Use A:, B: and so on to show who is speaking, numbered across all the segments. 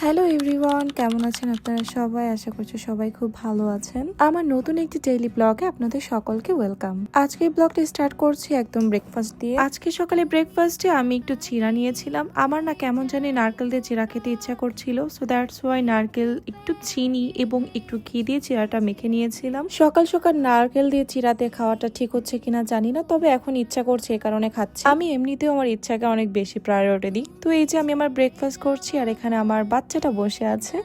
A: Hello everyone, কেমন আছেন আপনারা সবাই? আশা করছি সবাই খুব ভালো আছেন। আমার নতুন একটি ডেইলি ব্লগে আপনাদের সকলকে ওয়েলকাম। আজকে ব্লগটা স্টার্ট করছি একদম ব্রেকফাস্ট দিয়ে। আজকে সকালে ব্রেকফাস্টে আমি একটু চিড়া নিয়েছিলাম। আমার না কেমন জানি নারকেল দিয়ে চিড়া খেতে ইচ্ছা করছিল, সো দ্যাটস ওয়াই নারকেল, একটু চিনি এবং একটু ঘি দিয়ে চিড়াটা মেখে নিয়েছিলাম। সকাল সকাল নারকেল দিয়ে চিড়া দিয়ে খাওয়াটা ঠিক হচ্ছে কিনা জানি না, তবে এখন ইচ্ছা করছে এই কারণে খাচ্ছি। আমি এমনিতেও আমার ইচ্ছাকে অনেক বেশি প্রায়োরিটি দিই। তো এই যে আমি আমার ব্রেকফাস্ট করছি আর এখানে আমার বাচ্চাটা বসে আছে।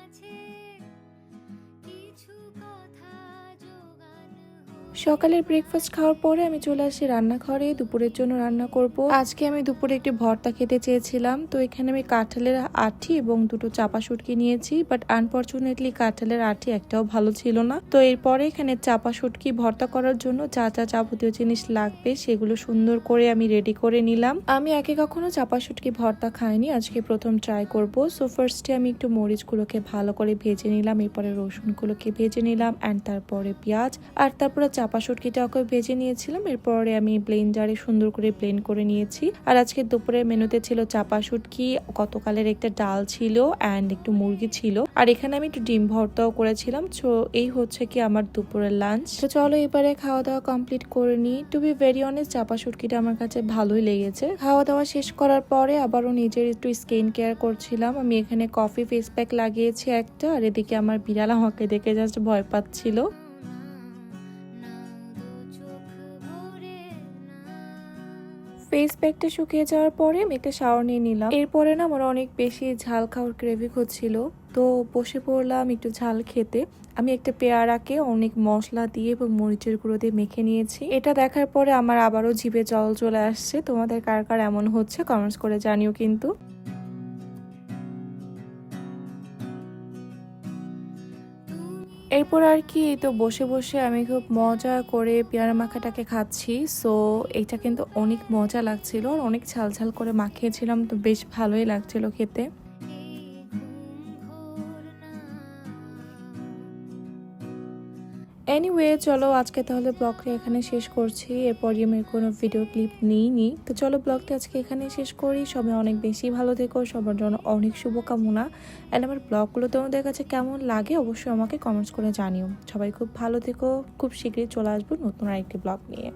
A: সকালের ব্রেকফাস্ট খাওয়ার পরে আমি চলে আসি রান্নাঘরে দুপুরের জন্য রান্না করব। আজকে আমি দুপুরে একটি ভর্তা খেতে চেয়েছিলাম, তো এখানে আমি কাঁঠালের আঁটি এবং দুটো চাপা শুটকি নিয়েছি, বাট আনফরচুনেটলি কাঁঠালের আঁটি একটাও ভালো ছিল না। তো এরপরে এখানে চাপা শুটকি ভর্তা করার জন্য যা যা যাবতীয় জিনিস লাগবে সেগুলো সুন্দর করে আমি রেডি করে নিলাম। আমি আগে কখনো চাপা শুটকি ভর্তা খাইনি, আজকে প্রথম ট্রাই করব। সো ফার্স্টে আমি একটু মরিচগুলোকে ভালো করে ভেজে নিলাম, এরপরে রসুনগুলোকে ভেজে নিলাম অ্যান্ড তারপরে পেঁয়াজ, আর তারপরে চাপা শুটকিটাকে ভেজে নিয়েছিলাম। এরপরে আমি ব্লেন্ডারে সুন্দর করে ব্লেন্ড করে নিয়েছি। আর আজকে দুপুরের মেনুতে ছিল চাপা শুটকি, গতকালের একটা ডাল ছিল অ্যান্ড একটু মুরগি ছিল, আর এখানে আমি একটু ডিম ভর্তাও করেছিলাম। তো এই হচ্ছে কি আমার দুপুরের লাঞ্চ। তো চলো এবারে খাওয়া দাওয়া কমপ্লিট করে নিই। টু বি ভেরি অনেস্ট, চাপা শুটকিটা আমার কাছে ভালোই লেগেছে। খাওয়া দাওয়া শেষ করার পরে আবারও নিজের একটু স্কিন কেয়ার করছিলাম। আমি এখানে কফি ফেস প্যাক লাগিয়েছি একটা, আর এদিকে আমার বিড়াল আমাকে দেখে জাস্ট ভয় পাচ্ছিল। ফেস প্যাকটা শুকিয়ে যাওয়ার পরে আমি একটা শাওয়ার নিয়ে নিলাম। এরপরে না আমার অনেক বেশি ঝাল খাওয়ার ক্রেভিং হচ্ছিল, তো বসে পড়লাম একটু ঝাল খেতে। আমি একটা পেয়ারাকে অনেক মশলা দিয়ে এবং মরিচের গুঁড়ো দিয়ে মেখে নিয়েছি। এটা দেখার পরে আমার আবারও জিভে জল চলে আসছে। তোমাদের কার কার এমন হচ্ছে কমেন্টস করে জানিও কিন্তু। এরপর আর কি, তো বসে বসে আমি খুব মজা করে পেয়ারা মাখাটাকে খাচ্ছি। সো এটা কিন্তু অনেক মজা লাগছিল আর অনেক ঝাল ঝাল করে মাখিয়েছিলাম, তো বেশ ভালোই লাগছিল খেতে। এনিওয়ে চলো আজকে তাহলে ব্লগটা এখানে শেষ করছি। এরপরই আমি কোনো ভিডিও ক্লিপ নিইনি, তো চলো ব্লগটা আজকে এখানে শেষ করি। সবাই অনেক বেশি ভালো থেকো, সবার জন্য অনেক শুভকামনা। অ্যান্ড আমার ব্লগগুলো তোমাদের কাছে কেমন লাগে অবশ্যই আমাকে কমেন্টস করে জানিও। সবাই খুব ভালো থেকো, খুব শীঘ্রই চলে আসবো নতুন আরেকটি ব্লগ নিয়ে।